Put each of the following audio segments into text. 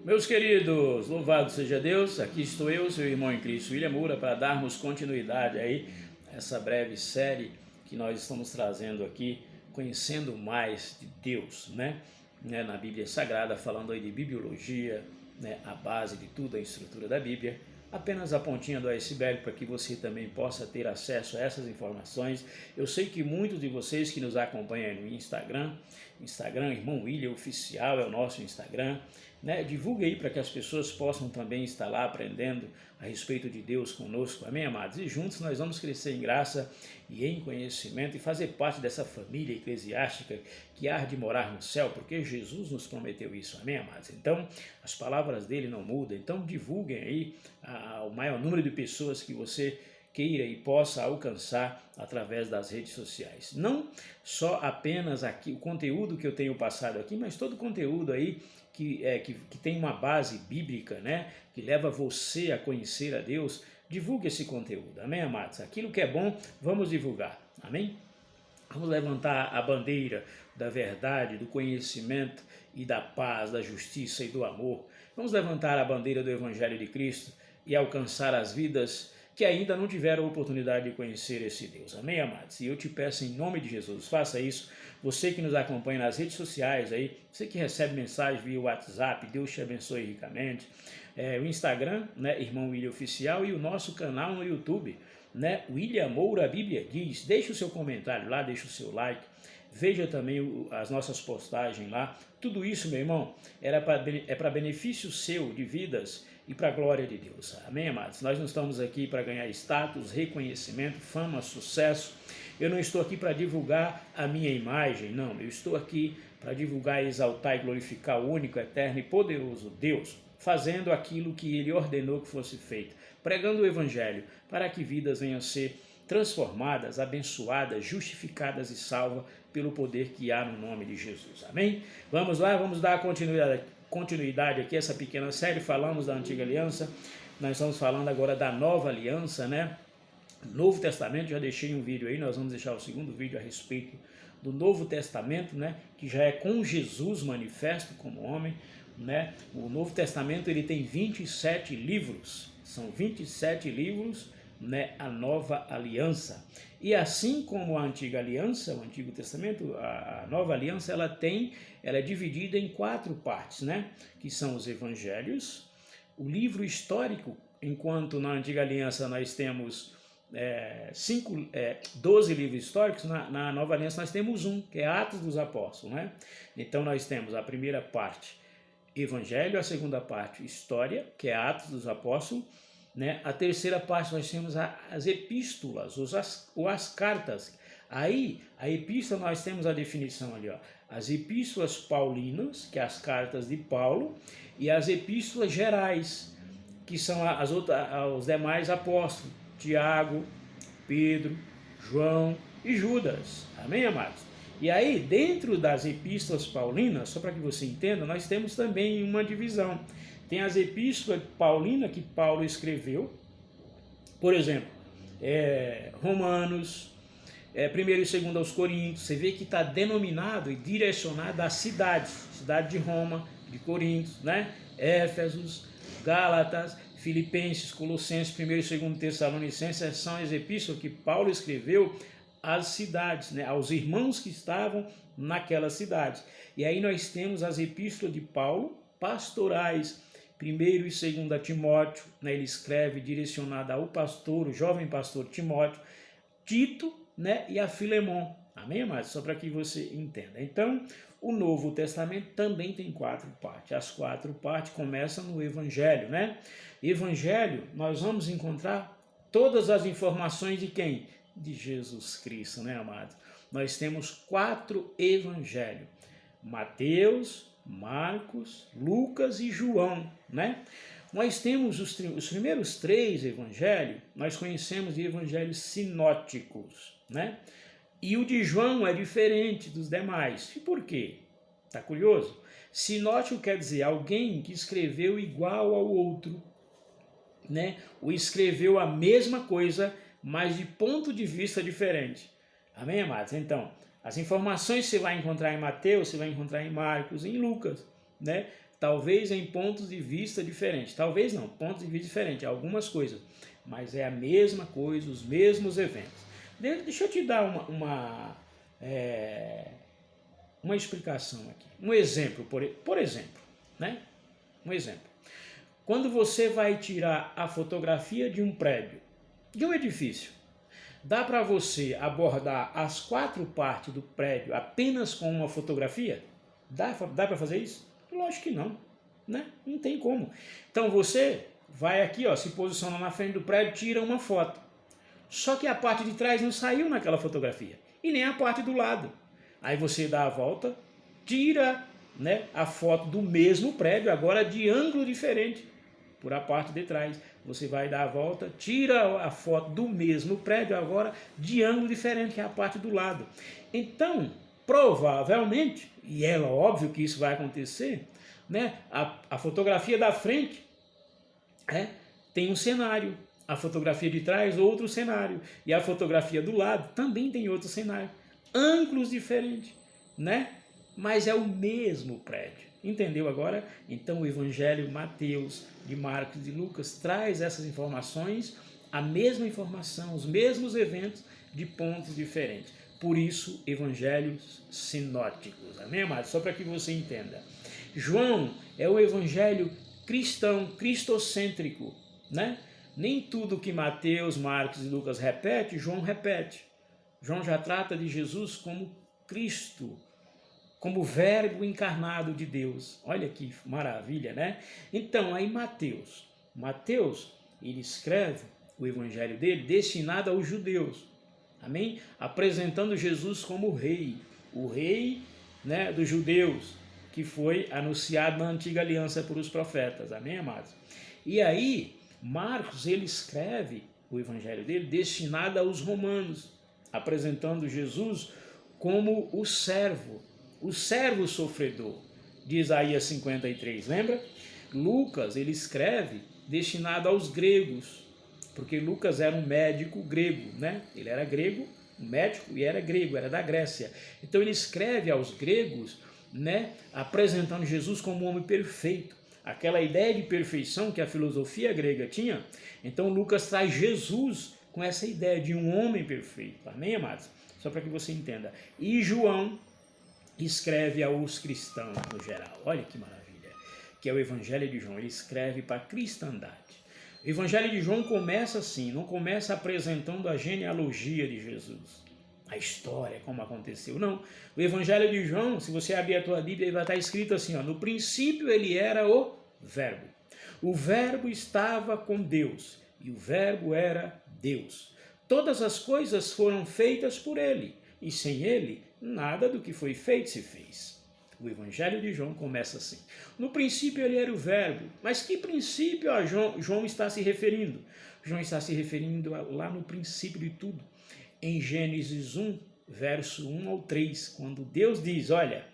Meus queridos, louvado seja Deus, aqui estou eu, seu irmão em Cristo, William Moura, para darmos continuidade aí a essa breve série que nós estamos trazendo aqui, conhecendo mais de Deus, na Bíblia Sagrada, falando aí de bibliologia, a base de tudo, a estrutura da Bíblia, apenas a pontinha do iceberg para que você também possa ter acesso a essas informações. Eu sei que muitos de vocês que nos acompanham no Instagram, Irmão William Oficial é o nosso Instagram, divulgue aí para que as pessoas possam também estar lá aprendendo a respeito de Deus conosco, amém, amados? E juntos nós vamos crescer em graça e em conhecimento e fazer parte dessa família eclesiástica que há de morar no céu, porque Jesus nos prometeu isso, amém, amados? Então, as palavras dele não mudam, então divulguem aí ao maior número de pessoas que você queira e possa alcançar através das redes sociais. Não só apenas aqui o conteúdo que eu tenho passado aqui, mas todo o conteúdo aí que tem uma base bíblica, que leva você a conhecer a Deus. Divulgue esse conteúdo, amém, amados? Aquilo que é bom, vamos divulgar, amém? Vamos levantar a bandeira da verdade, do conhecimento e da paz, da justiça e do amor. Vamos levantar a bandeira do Evangelho de Cristo e alcançar as vidas que ainda não tiveram a oportunidade de conhecer esse Deus. Amém, amados? E eu te peço em nome de Jesus, faça isso. Você que nos acompanha nas redes sociais aí, você que recebe mensagem via WhatsApp, Deus te abençoe ricamente. O Instagram, Irmão William Oficial, e o nosso canal no YouTube, William Moura Bíblia Diz. Deixe o seu comentário lá, deixe o seu like. Veja também as nossas postagens lá. Tudo isso, meu irmão, é para benefício seu de vidas e para a glória de Deus. Amém, amados? Nós não estamos aqui para ganhar status, reconhecimento, fama, sucesso. Eu não estou aqui para divulgar a minha imagem, não. Eu estou aqui para divulgar, exaltar e glorificar o único, eterno e poderoso Deus, fazendo aquilo que Ele ordenou que fosse feito, pregando o Evangelho, para que vidas venham a ser transformadas, abençoadas, justificadas e salvas pelo poder que há no nome de Jesus. Amém? Vamos lá, vamos dar continuidade aqui a essa pequena série. Falamos da Antiga Aliança, nós estamos falando agora da Nova Aliança, Novo Testamento. Já deixei um vídeo aí, nós vamos deixar o segundo vídeo a respeito do Novo Testamento, que já é com Jesus manifesto como homem, O Novo Testamento ele tem 27 livros, são 27 livros, a Nova Aliança. E assim como a Antiga Aliança, o Antigo Testamento, a Nova Aliança, ela é dividida em 4 partes, que são os Evangelhos, o livro histórico, enquanto na Antiga Aliança nós temos 12 livros históricos, na Nova Aliança nós temos um, que é Atos dos Apóstolos, Então nós temos a primeira parte, Evangelho, a segunda parte, História, que é Atos dos Apóstolos, A terceira parte nós temos as epístolas, ou as cartas. Aí, a epístola nós temos a definição ali, as epístolas paulinas, que é as cartas de Paulo, e as epístolas gerais, que são os demais apóstolos, Tiago, Pedro, João e Judas. Amém, amados? E aí, dentro das epístolas paulinas, só para que você entenda, nós temos também uma divisão. Tem as epístolas paulinas que Paulo escreveu, por exemplo, Romanos, 1º e 2º aos Coríntios. Você vê que está denominado e direcionado às cidade de Roma, de Coríntios, Éfesos, Gálatas, Filipenses, Colossenses, 1º e 2º Tessalonicenses. São as epístolas que Paulo escreveu às cidades, aos irmãos que estavam naquelas cidades. E aí nós temos as epístolas de Paulo, pastorais, 1º e 2º a Timóteo, ele escreve direcionada ao pastor, o jovem pastor Timóteo, Tito, e a Filemon. Amém, amados? Só para que você entenda. Então, o Novo Testamento também tem 4 partes. As 4 partes começam no Evangelho, Evangelho, nós vamos encontrar todas as informações de quem? De Jesus Cristo, amados? Nós temos 4 Evangelhos. Mateus, Marcos, Lucas e João, Nós temos os primeiros 3 evangelhos, nós conhecemos de evangelhos sinóticos, E o de João é diferente dos demais. E por quê? Tá curioso? Sinótico quer dizer alguém que escreveu igual ao outro, Ou escreveu a mesma coisa, mas de ponto de vista diferente. Amém, amados? Então, as informações você vai encontrar em Mateus, você vai encontrar em Marcos, em Lucas, talvez em pontos de vista diferentes, talvez não, pontos de vista diferentes, algumas coisas, mas é a mesma coisa, os mesmos eventos. Deixa eu te dar uma explicação aqui, um exemplo, por exemplo, né? Um exemplo. Quando você vai tirar a fotografia de um prédio, de um edifício, dá para você abordar as 4 partes do prédio apenas com uma fotografia? Dá para fazer isso? Lógico que não, né? Não tem como. Então você vai aqui, ó, se posiciona na frente do prédio, tira uma foto. Só que a parte de trás não saiu naquela fotografia, e nem a parte do lado. Aí você dá a volta, tira, né, a foto do mesmo prédio, agora de ângulo diferente, por a parte de trás. Você vai dar a volta, tira a foto do mesmo prédio, agora de ângulo diferente, que é a parte do lado. Então, provavelmente, e é óbvio que isso vai acontecer, né, a fotografia da frente tem um cenário, a fotografia de trás outro cenário, e a fotografia do lado também tem outro cenário. Ângulos diferentes, né? Mas é o mesmo prédio. Entendeu agora? Então o Evangelho Mateus, de Marcos e de Lucas traz essas informações, a mesma informação, os mesmos eventos de pontos diferentes. Por isso, evangelhos sinóticos. Amém, amados? Só para que você entenda. João é o evangelho cristão, cristocêntrico, né? Nem tudo que Mateus, Marcos e Lucas repete, João repete. João já trata de Jesus como Cristo, como verbo encarnado de Deus. Olha que maravilha, né? Então, aí Mateus, ele escreve o evangelho dele destinado aos judeus, amém? Apresentando Jesus como o rei, né, dos judeus, que foi anunciado na antiga aliança por os profetas, amém, amados? E aí, Marcos, ele escreve o evangelho dele destinado aos romanos, apresentando Jesus como o servo sofredor, de Isaías 53, lembra? Lucas, ele escreve destinado aos gregos, porque Lucas era um médico grego, né? Ele era grego, um médico, e era grego, era da Grécia. Então ele escreve aos gregos, né, apresentando Jesus como um homem perfeito, aquela ideia de perfeição que a filosofia grega tinha. Então Lucas traz Jesus com essa ideia de um homem perfeito, amém, amados? Só para que você entenda. E João escreve aos cristãos no geral. Olha que maravilha, que é o Evangelho de João. Ele escreve para a cristandade. O Evangelho de João começa assim, não começa apresentando a genealogia de Jesus, a história, como aconteceu, não. O Evangelho de João, se você abrir a tua Bíblia, ele vai estar escrito assim, ó, no princípio ele era o Verbo. O Verbo estava com Deus, e o Verbo era Deus. Todas as coisas foram feitas por ele, e sem ele, nada do que foi feito se fez. O Evangelho de João começa assim. No princípio ele era o Verbo. Mas que princípio João está se referindo? João está se referindo lá no princípio de tudo. Em Gênesis 1, verso 1 ao 3, quando Deus diz, olha,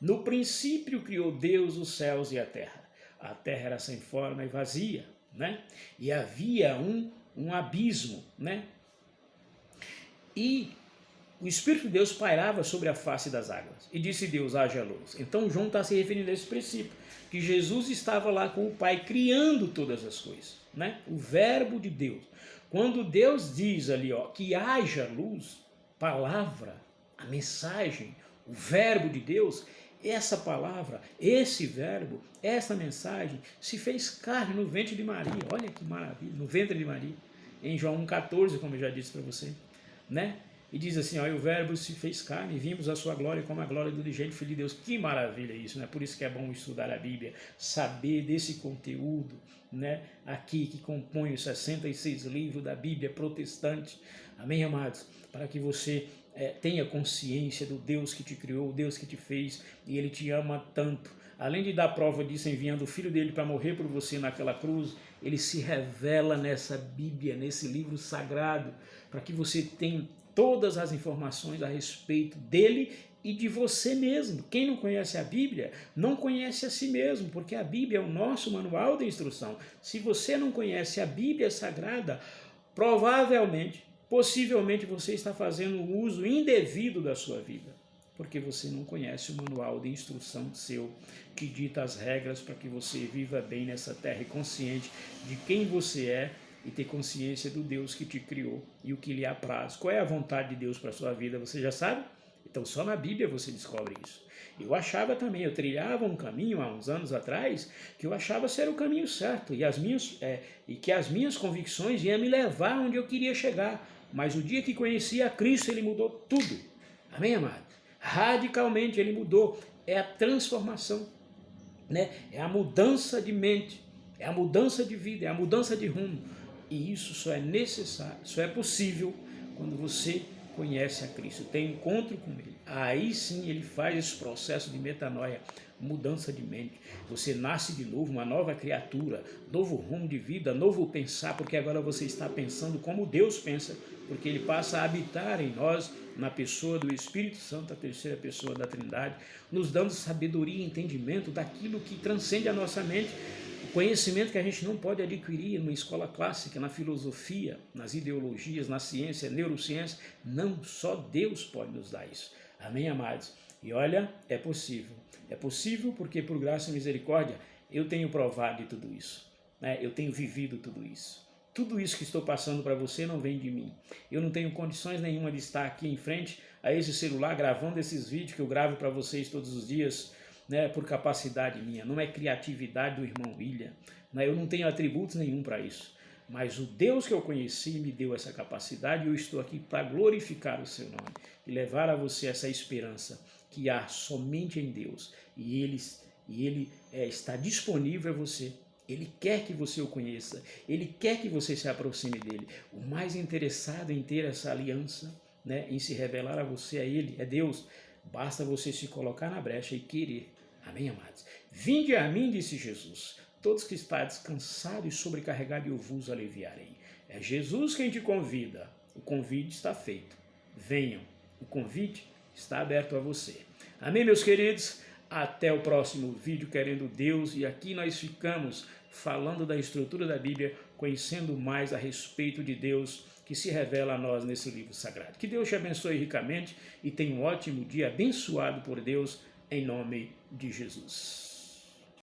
no princípio criou Deus os céus e a terra. A terra era sem forma e vazia, né? E havia um abismo, né? E o Espírito de Deus pairava sobre a face das águas. E disse Deus, haja luz. Então João está se referindo a esse princípio, que Jesus estava lá com o Pai, criando todas as coisas, né? O verbo de Deus. Quando Deus diz ali, ó, que haja luz, palavra, a mensagem, o verbo de Deus, essa palavra, esse verbo, essa mensagem se fez carne no ventre de Maria. Olha que maravilha, no ventre de Maria. Em João 1,14, como eu já disse para você, né? E diz assim, ó, o verbo se fez carne e vimos a sua glória como a glória do unigênito Filho de Deus. Que maravilha isso, né? Por isso que é bom estudar a Bíblia, saber desse conteúdo, né? Aqui que compõe os 66 livros da Bíblia protestante. Amém, amados? Para que você tenha consciência do Deus que te criou, o Deus que te fez, e Ele te ama tanto. Além de dar prova disso enviando o Filho dele para morrer por você naquela cruz, Ele se revela nessa Bíblia, nesse livro sagrado, para que você tenha todas as informações a respeito dele e de você mesmo. Quem não conhece a Bíblia, não conhece a si mesmo, porque a Bíblia é o nosso manual de instrução. Se você não conhece a Bíblia Sagrada, provavelmente, possivelmente você está fazendo um uso indevido da sua vida. porque você não conhece o manual de instrução seu, que dita as regras para que você viva bem nessa terra e consciente de quem você é e ter consciência do Deus que te criou e o que lhe apraz. Qual é a vontade de Deus para a sua vida? Você já sabe? Então só na Bíblia você descobre isso. Eu achava também, eu trilhava um caminho há uns anos atrás que eu achava ser o caminho certo e que as minhas convicções iam me levar onde eu queria chegar. Mas o dia que conheci a Cristo, Ele mudou tudo. Amém, amado? Radicalmente Ele mudou. É a transformação, né? É a mudança de mente, é a mudança de vida, é a mudança de rumo. E isso só é necessário, só é possível quando você conhece a Cristo, tem encontro com Ele. Aí sim Ele faz esse processo de metanoia, mudança de mente. Você nasce de novo, uma nova criatura, novo rumo de vida, novo pensar, porque agora você está pensando como Deus pensa, porque Ele passa a habitar em nós, na pessoa do Espírito Santo, a terceira pessoa da Trindade, nos dando sabedoria e entendimento daquilo que transcende a nossa mente, conhecimento que a gente não pode adquirir numa escola clássica, na filosofia, nas ideologias, na ciência, neurociência. Não, só Deus pode nos dar isso. Amém, amados? E olha, é possível. É possível porque, por graça e misericórdia, eu tenho provado de tudo isso, né? Eu tenho vivido tudo isso. Tudo isso que estou passando para você não vem de mim. Eu não tenho condições nenhuma de estar aqui em frente a esse celular gravando esses vídeos que eu gravo para vocês todos os dias, né, por capacidade minha. Não é criatividade do irmão William, né? Eu não tenho atributos nenhum para isso. Mas o Deus que eu conheci me deu essa capacidade e eu estou aqui para glorificar o seu nome e levar a você essa esperança que há somente em Deus. E Ele está disponível a você. Ele quer que você o conheça, Ele quer que você se aproxime dEle. O mais interessado em ter essa aliança, né, em se revelar a você, é Ele, é Deus. Basta você se colocar na brecha e querer. Amém, amados? Vinde a mim, disse Jesus, todos que estáis cansados e sobrecarregados, eu vos aliviarei. É Jesus quem te convida. O convite está feito. Venham. O convite está aberto a você. Amém, meus queridos? Até o próximo vídeo, querendo Deus. E aqui nós ficamos falando da estrutura da Bíblia, conhecendo mais a respeito de Deus que se revela a nós nesse livro sagrado. Que Deus te abençoe ricamente e tenha um ótimo dia abençoado por Deus, em nome de Jesus.